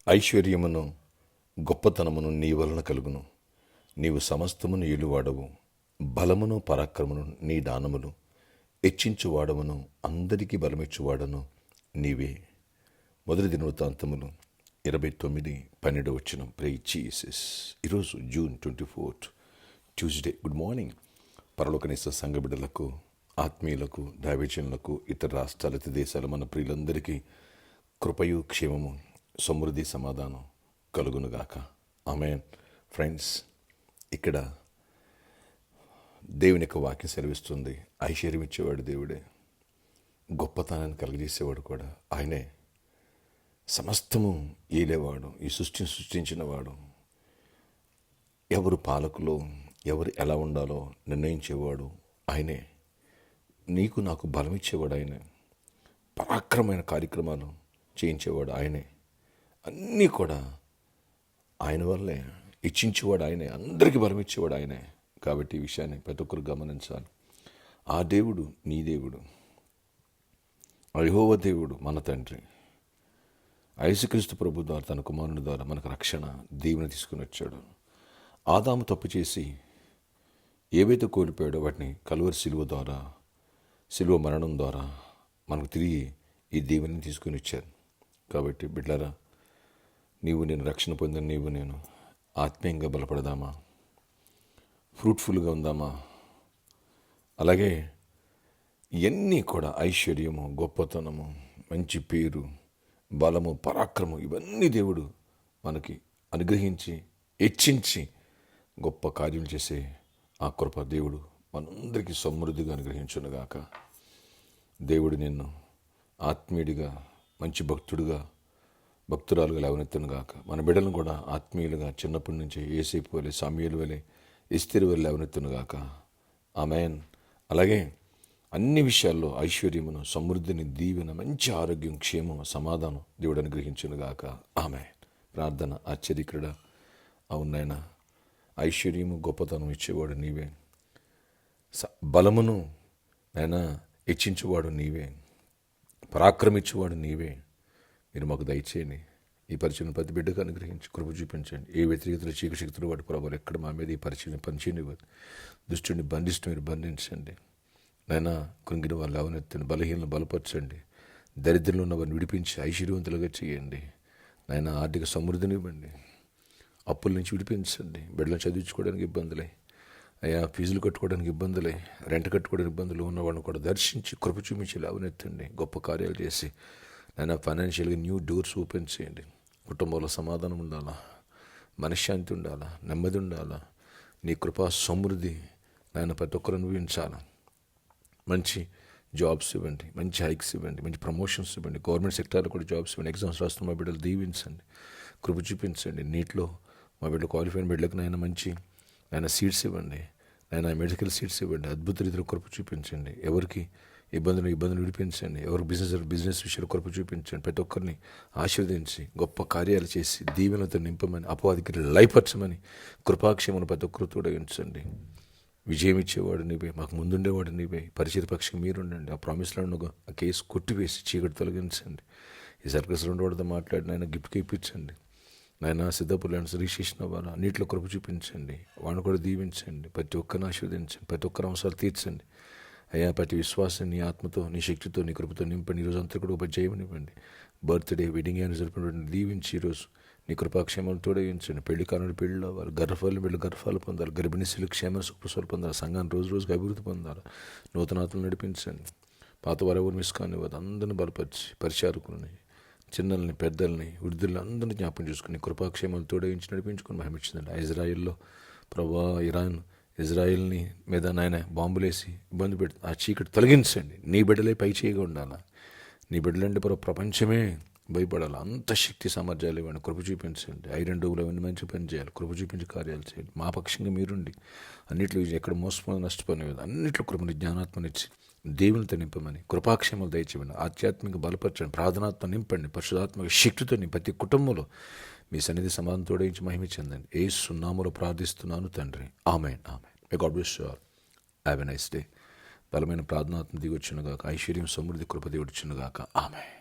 ఐశ్వర్యమును గొప్పతనమును నీ వలన కలుగును. నీవు సమస్తమును ఏలువాడవు. బలమును పరాక్రమను నీ దానములు. హెచ్చించువాడమును అందరికీ బలమిచ్చువాడను నీవే. మొదటి దినవృత్తాంతములు 29:12. Pray Jesus. ఈరోజు June 24, ట్యూస్డే. Good morning. పరలోకనేస సంఘ బిడ్డలకు, ఆత్మీయులకు, దైవజనులకు, ఇతర రాష్ట్రాల, ఇతర దేశాల మన ప్రియులందరికీ కృపయు, క్షేమము, సమృద్ధి, సమాధానం కలుగునుగాక. ఆమేన్. ఫ్రెండ్స్, ఇక్కడ దేవుని యొక్క వాక్యం సెలవిస్తుంది, ఐశ్వర్యం ఇచ్చేవాడు దేవుడే, గొప్పతనాన్ని కలుగజేసేవాడు కూడా ఆయనే, సమస్తము ఏలేవాడు, ఈ సృష్టిని సృష్టించినవాడు, ఎవరు పాలకులు, ఎవరు ఎలా ఉండాలో నిర్ణయించేవాడు ఆయనే, నీకు నాకు బలం ఇచ్చేవాడు ఆయనే, పరాక్రమమైన కార్యక్రమాలు చేయించేవాడు ఆయనే, అన్నీ కూడా ఆయన వల్లే. ఇచ్చించేవాడు ఆయనే, అందరికీ బలం ఇచ్చేవాడు ఆయనే. కాబట్టి ఈ విషయాన్ని ప్రతి ఒక్కరు గమనించాలి. ఆ దేవుడు నీ దేవుడు, యెహోవా దేవుడు మన తండ్రి. యేసుక్రీస్తు ప్రభు ద్వారా, తన కుమారుని ద్వారా మనకు రక్షణ, దీవెన తీసుకుని వచ్చాడు. ఆదాము తప్పు చేసి ఏవైతే కోల్పోయాడో వాటిని కలువరి శిలువ ద్వారా, శిలువ మరణం ద్వారా మనకు తిరిగి ఈ దీవెనని తీసుకుని ఇచ్చారు. కాబట్టి బిడ్డలారా, నీవు నేను రక్షణ పొందిన నీవు నేను ఆత్మీయంగా బలపడదామా, ఫ్రూట్ఫుల్గా ఉందామా? అలాగే ఇవన్నీ కూడా ఐశ్వర్యము, గొప్పతనము, మంచి పేరు, బలము, పరాక్రమం, ఇవన్నీ దేవుడు మనకి అనుగ్రహించి, హెచ్చించి గొప్ప కార్యం చేసే ఆ కృప దేవుడు మనందరికీ సమృద్ధిగా అనుగ్రహించునుగాక. దేవుడు నిన్ను ఆత్మీయుడిగా, మంచి భక్తుడిగా, భక్తురాలుగా లేవనెత్తునుగాక. మన బిడ్డలను కూడా ఆత్మీయులుగా చిన్నప్పటి నుంచి యేసేపు వలె, సమూయేలు వలె, ఎస్తేరు వలె లేవనెత్తునుగాక. ఆమేన్. అలాగే అన్ని విషయాల్లో ఐశ్వర్యమును, సమృద్ధిని, దీవెన, మంచి ఆరోగ్యం, క్షేమం, సమాధానం దేవుడు అనుగ్రహించునుగాక. ఆమేన్. ప్రార్థన. ఆశ్చర్యకరుడా, అవునాయనా, ఐశ్వర్యము, గొప్పతనం ఇచ్చేవాడు నీవే, బలమును నాయనా హెచ్చించేవాడు నీవే, పరాక్రమించేవాడు నీవే. మీరు మాకు దయచేయండి. ఈ పరిచయం ప్రతి బిడ్డకు అనుగ్రహించి కృప చూపించండి. ఏ వ్యతిరేకతలు, చీకటి శక్తులు, వాటి ప్రభావాలు ఎక్కడ మా మీద ఈ పరిచయం పనిచేయనివ్వదు. దుష్టుని బంధిస్తూ మీరు బంధించండి. నైనా కృంగిన వాళ్ళు లేవనెత్తండి, బలహీనను బలపరచండి, దరిద్రంలో ఉన్న వారిని విడిపించి ఐశ్వర్యవంతులుగా చేయండి. నైనా ఆర్థిక సమృద్ధిని ఇవ్వండి, అప్పుల నుంచి విడిపించండి. బిడ్డలను చదివించుకోవడానికి ఇబ్బందులే, అయ్యా ఫీజులు కట్టుకోవడానికి ఇబ్బందులే, రెంట్ కట్టుకోవడానికి ఇబ్బందులు ఉన్నవాడిని కూడా దర్శించి కృప చూపించి లేవనెత్తండి. గొప్ప కార్యాలు చేసి నైనా ఫైనాన్షియల్గా న్యూ డోర్స్ ఓపెన్ చేయండి. కుటుంబంలో సమాధానం ఉండాలా, మనశ్శాంతి ఉండాలా, నెమ్మది ఉండాలా. నీ కృపా సమృద్ధి నాయన ప్రతి ఒక్కరు అనుభవించాలా. మంచి జాబ్స్ ఇవ్వండి, మంచి హైక్స్ ఇవ్వండి, మంచి ప్రమోషన్స్ ఇవ్వండి. గవర్నమెంట్ సెక్టార్లో కూడా జాబ్స్ ఇవ్వండి. ఎగ్జామ్స్ రాస్తున్న మా బిడ్డలు దీవించండి, కృప చూపించండి. నీట్లో మా బిడ్డలు క్వాలిఫైడ్ బిడ్డలకు నాయన మంచి నాయన సీట్స్ ఇవ్వండి, నాయన మెడికల్ సీట్స్ ఇవ్వండి. అద్భుత రీతిలో కృప చూపించండి. ఎవరికి ఇబ్బందులు విడిపించండి. ఎవరికి బిజినెస్ విషయాలు కృప చూపించండి. ప్రతి ఒక్కరిని ఆశీర్వదించి గొప్ప కార్యాలు చేసి దీవెనతో నింపమని, అపవాదికి లయపరచమని కృపాక్షేమను ప్రతి ఒక్కరు తోడగించండి. విజయం ఇచ్చేవాడు నీవే, మాకు ముందుండేవాడు నీవే. పరిచయ పక్షం మీరుండండి. ఆ ప్రామిస్లో ఆ కేసు కొట్టివేసి చీకటి తొలగించండి. ఈ సర్కస్ రెండోడితో మాట్లాడి నాయన గిఫ్ట్కి ఇప్పించండి. నాయన సిద్ధపూర్లో రిజిస్ట్రేషన్ అవ్వాలా, నీటిలో కృప చూపించండి. వాడిని కూడా దీవించండి. ప్రతి ఒక్కరిని ఆశీర్వదించండి. ప్రతి ఒక్కరి అవసరాలు తీర్చండి. అయ్యా ప్రతి విశ్వాసం నీ ఆత్మతో, నీ శక్తితో, నీ కృపతో నింపండి. ఈరోజు అంతా కూడా ఒక జయమనివ్వండి. బర్త్డే, వెడ్డింగ్ యానివర్సరీ దీవించి ఈరోజు నీ కృపాక్షేమాలు తోడగించండి. పెళ్లి కానులు పెళ్ళి అవ్వాలి, గర్భఫలం వీళ్ళు గర్భాలు పొందాలి, గర్భిణీశులు క్షేమ సుఖసులు పొందాలి, సంఘాన్ని రోజు రోజుకి అభివృద్ధి పొందాలి, నూతనాత్మలు నడిపించండి. పాత వారు ఎవరు మిస్ కానివ్వదు. అందరిని బలపరిచి పరిచారకులని, చిన్నల్ని, పెద్దల్ని, వృద్ధుల్ని అందరినీ జ్ఞాపకం చేసుకుని కృపాక్షేమాలు తోడగించి నడిపించుకుని మహిమించిందండి. ఇజ్రాయిల్లో ప్రభా, ఇజ్రాయిల్ని మీద నాయన బాంబులేసి ఇబ్బంది పెడుతుంది. ఆ చీకటి తొలగించండి. నీ బిడ్డలే పై చేయగా ఉండాలా. నీ బిడ్డలంటే ప్రపంచమే భయపడాలి. అంత శక్తి సామర్థ్యాలు ఇవ్వండి. కృప చూపించండి. ఐరన్ డోగులు అవన్నీ మంచి పని చేయాలి. కృప చూపించి కార్యాలు చేయండి. మా పక్షంగా మీరుండి అన్నింటిలో ఎక్కడ మోసపోయిన నష్టపోయిన అన్నింటిలో కృపని, జ్ఞానాత్మనిచ్చి దేవునితో నింపమని కృపాక్షేమాలు దయచేయండి. ఆధ్యాత్మిక బలపరచండి, ప్రార్థనాత్మ నింపండి, పరిశుధాత్మక శక్తితో ప్రతి కుటుంబంలో మీ సన్నిధి సమాధానం తోడించి మహిమ చెందండి. యేసు నామములో ప్రార్థిస్తున్నాను తండ్రి. ఆమేన్. ఆమేన్. May God bless you all. Have a nice day. బలమైన ప్రార్థనాత్మ దిగొచ్చునుగాక. ఐశ్వర్యం, సమృద్ధి, కృప దిగొచ్చునుగాక. ఆమేన్.